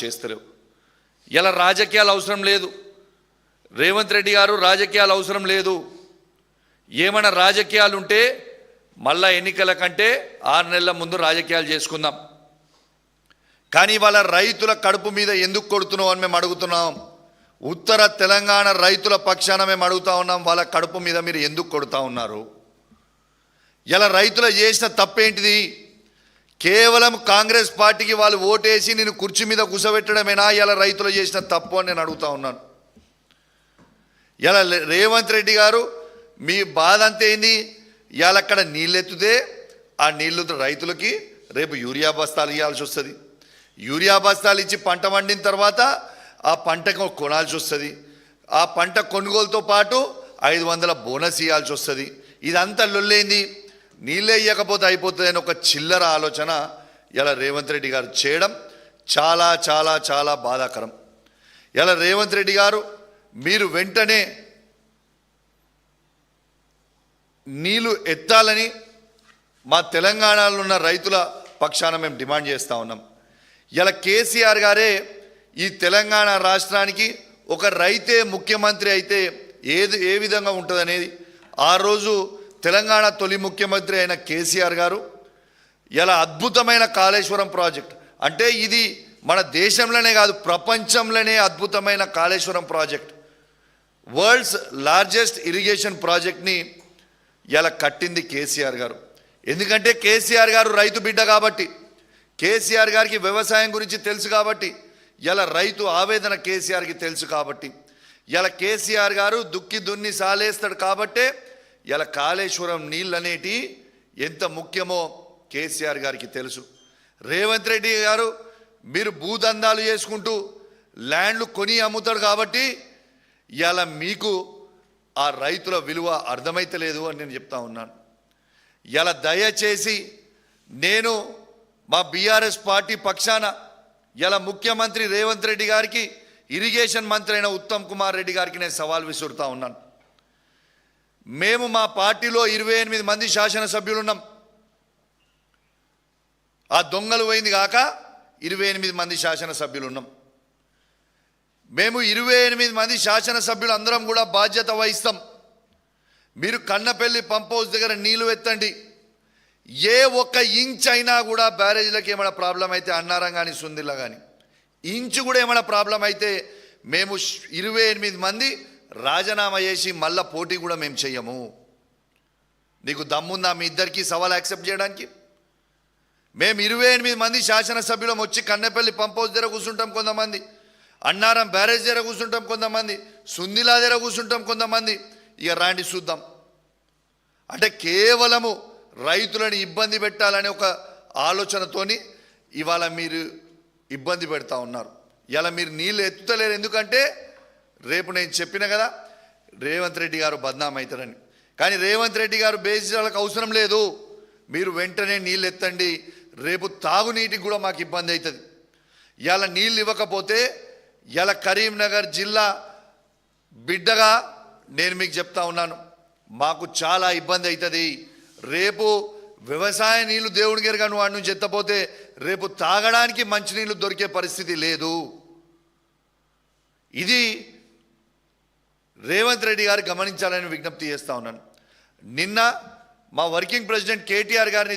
చేస్తలేవు. ఇలా రాజకీయాలు అవసరం లేదు. రేవంత్ రెడ్డి గారు రాజకీయాలు అవసరం లేదు. ఏమైనా రాజకీయాలు ఉంటే మళ్ళా ఎన్నికల కంటే 6 నెలల ముందు రాజకీయాలు చేసుకుందాం. కానీ వాళ్ళ రైతుల కడుపు మీద ఎందుకు కొడుతున్నావు అని మేము అడుగుతున్నాం. ఉత్తర తెలంగాణ రైతుల పక్షాన మేము అడుగుతా ఉన్నాం. వాళ్ళ కడుపు మీద మీరు ఎందుకు కొడుతూ ఉన్నారు? ఇలా రైతులు చేసిన తప్పేంటిది? కేవలం కాంగ్రెస్ పార్టీకి వాళ్ళు ఓటేసి నేను కుర్చీ మీద కూర్చోబెట్టడమేనా ఇలా రైతులు చేసిన తప్పు అని నేను అడుగుతా ఉన్నాను. ఇలా రేవంత్ రెడ్డి గారు మీ బాధ అంతే ఏంది? ఇవాళ అక్కడ నీళ్ళు ఎత్తుతే ఆ నీళ్లు రైతులకి రేపు యూరియా బస్తాలు ఇవ్వాల్సి వస్తుంది. యూరియా బస్తాలు ఇచ్చి పంట వండిన తర్వాత ఆ పంటకు కొనాల్సి వస్తుంది. ఆ పంట కొనుగోలుతో పాటు 500 బోనస్ ఇవ్వాల్సి వస్తుంది. ఇదంతా లొల్లేంది? నీళ్ళే ఇవ్వకపోతే అయిపోతుంది అని ఒక చిల్లర ఆలోచన ఇలా రేవంత్ రెడ్డి గారు చేయడం చాలా చాలా చాలా బాధాకరం. ఇలా రేవంత్ రెడ్డి గారు మీరు వెంటనే నీళ్లు ఎత్తాలని మా తెలంగాణలో ఉన్న రైతుల పక్షాన మేము డిమాండ్ చేస్తూ ఉన్నాం. ఇలా కేసీఆర్ గారే ఈ తెలంగాణ రాష్ట్రానికి ఒక రైతే ముఖ్యమంత్రి అయితే ఏ విధంగా ఉంటుంది అనేది ఆ రోజు తెలంగాణ తొలి ముఖ్యమంత్రి అయిన కేసీఆర్ గారు ఇలా అద్భుతమైన కాళేశ్వరం ప్రాజెక్ట్ అంటే ఇది మన దేశంలోనే కాదు ప్రపంచంలోనే అద్భుతమైన Kaleshwaram project, world's largest irrigation ప్రాజెక్ట్ని ఇలా కట్టింది కేసీఆర్ గారు. ఎందుకంటే కేసీఆర్ గారు రైతు బిడ్డ కాబట్టి, కేసీఆర్ గారికి వ్యవసాయం గురించి తెలుసు కాబట్టి, ఇలా రైతు ఆవేదన కేసీఆర్కి తెలుసు కాబట్టి, ఇలా కేసీఆర్ గారు దుక్కి దున్ని సాలేస్తాడు కాబట్టే ఇలా కాళేశ్వరం నీళ్ళు అనేటి ఎంత ముఖ్యమో కేసీఆర్ గారికి తెలుసు. రేవంత్ రెడ్డి గారు మీరు భూదందాలు చేసుకుంటూ ల్యాండ్లు కొని అమ్ముతాడు కాబట్టి ఇలా మీకు ఆ రైతుల విలువ అర్థమైతలేదు అని నేను చెప్తా ఉన్నాను. ఇలా దయచేసి నేను మా బీఆర్ఎస్ పార్టీ పక్షాన ఇలా ముఖ్యమంత్రి రేవంత్ రెడ్డి గారికి ఇరిగేషన్ మంత్రి అయిన ఉత్తమ్ కుమార్ రెడ్డి గారికి నేను సవాల్ విసురుతా ఉన్నాను. మేము మా పార్టీలో 28 మంది శాసనసభ్యులు ఉన్నాం. ఆ దొంగలు పోయింది కాక 28 మంది శాసనసభ్యులు ఉన్నాం. మేము 28 మంది శాసనసభ్యులు అందరం కూడా బాధ్యత వహిస్తాం. మీరు కన్నపల్లి పంప్ హౌస్ దగ్గర నీళ్లు ఎత్తండి. ఏ ఒక్క ఇంచ్ అయినా కూడా బ్యారేజ్లకు ఏమైనా ప్రాబ్లం అయితే అన్నారం కానీ సుందిల్లా కానీ ఇంచు కూడా ఏమైనా ప్రాబ్లం అయితే మేము 28 మంది రాజీనామా చేసి మళ్ళా పోటీ కూడా మేము చెయ్యము. నీకు దమ్ముందా మీ ఇద్దరికి సవాల్ యాక్సెప్ట్ చేయడానికి? మేము 28 మంది శాసనసభ్యులం వచ్చి కన్నెపల్లి పంప్ హౌస్ దగ్గర కూర్చుంటాం కొంతమంది, అన్నారం బ్యారేజ్ దగ్గర కూర్చుంటాం కొంతమంది, సుందిలా దగ్గర కూర్చుంటాం కొంతమంది. ఇక రాండి చూద్దాం. అంటే కేవలము రైతులను ఇబ్బంది పెట్టాలనే ఒక ఆలోచనతోని ఇవాళ మీరు ఇబ్బంది పెడతా ఉన్నారు. ఇలా మీరు నీళ్ళు ఎత్తుతలేరు. ఎందుకంటే రేపు నేను చెప్పిన కదా రేవంత్ రెడ్డి గారు బద్నాం అవుతారని. కానీ రేవంత్ రెడ్డి గారు బేసిలకు అవసరం లేదు. మీరు వెంటనే నీళ్ళు ఎత్తండి. రేపు తాగునీటికి కూడా మాకు ఇబ్బంది అవుతుంది. ఇలా నీళ్ళు ఇవ్వకపోతే ఇలా కరీంనగర్ జిల్లా బిడ్డగా నేను మీకు చెప్తా ఉన్నాను, మాకు చాలా ఇబ్బంది అవుతుంది. రేపు వ్యవసాయ నీళ్లు దేవుడి గారు వాడి నుంచి ఎత్తపోతే రేపు తాగడానికి మంచినీళ్ళు దొరికే పరిస్థితి లేదు. ఇది రేవంత్ రెడ్డి గారు గమనించాలని విజ్ఞప్తి చేస్తూ ఉన్నాను. నిన్న మా వర్కింగ్ ప్రెసిడెంట్ కేటీఆర్ గారిని